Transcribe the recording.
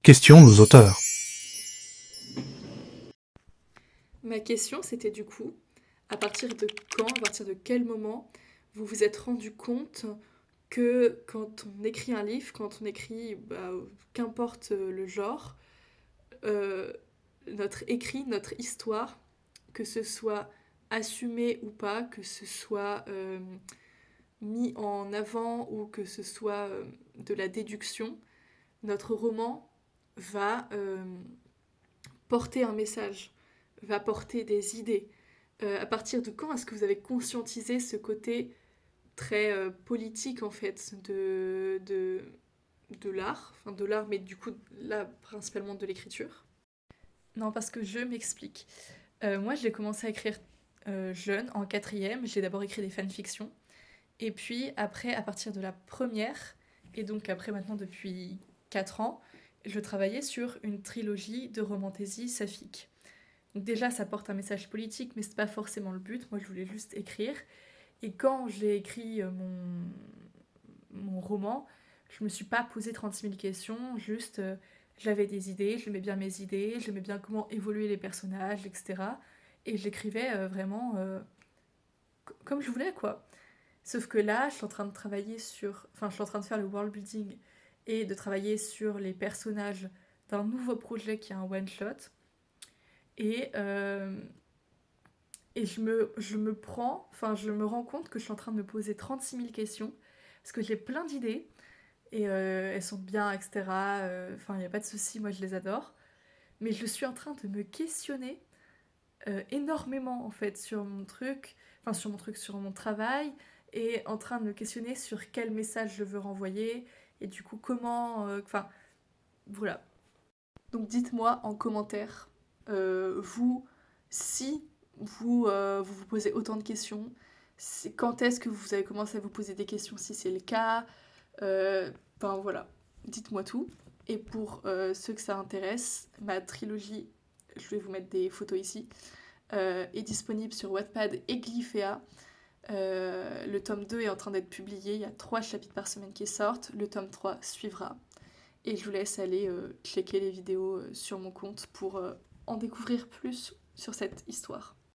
Questionnent nos auteurs. Ma question, c'était du coup, à partir de quand, à partir de quel moment vous vous êtes rendu compte que quand on écrit un livre, quand on écrit, qu'importe le genre, euh, notre écrit, notre histoire, que ce soit assumé ou pas, que ce soit mis en avant ou que ce soit de la déduction, notre roman va porter un message, va porter des idées. À partir de quand est-ce que vous avez conscientisé ce côté très politique en fait de l'art, enfin de l'art, mais du coup là principalement de l'écriture? Non, parce que je m'explique. Moi, j'ai commencé à écrire jeune, en quatrième. J'ai d'abord écrit des fanfictions. Et puis après, à partir de la première, et donc après maintenant depuis 4 ans, je travaillais sur une trilogie de romantaisie saphique. Donc déjà, ça porte un message politique, mais c'est pas forcément le but. Moi, je voulais juste écrire. Et quand j'ai écrit mon roman, je me suis pas posé 36 000 questions, juste j'avais des idées, j'aimais bien mes idées, j'aimais bien comment évoluer les personnages, etc. Et j'écrivais vraiment comme je voulais, quoi. Sauf que là, je suis en train de travailler sur. Enfin, je suis en train de faire le world building et de travailler sur les personnages d'un nouveau projet qui est un one-shot. Et, euh, et je me prends. Enfin, je me rends compte que je suis en train de me poser 36 000 questions. Parce que j'ai plein d'idées. Et elles sont bien, etc. Enfin, il n'y a pas de souci, moi je les adore. Mais je suis en train de me questionner énormément en fait sur mon truc, enfin sur mon truc, sur mon travail, et en train de me questionner sur quel message je veux renvoyer, et du coup comment, enfin voilà. Donc dites-moi en commentaire, vous, si vous vous posez autant de questions, quand est-ce que vous avez commencé à vous poser des questions si c'est le cas, enfin voilà, dites-moi tout. Et pour ceux que ça intéresse, ma trilogie, je vais vous mettre des photos ici, est disponible sur Wattpad et Glyphéa. Le tome 2 est en train d'être publié, il y a 3 chapitres par semaine qui sortent, le tome 3 suivra. Et je vous laisse aller checker les vidéos sur mon compte pour en découvrir plus sur cette histoire.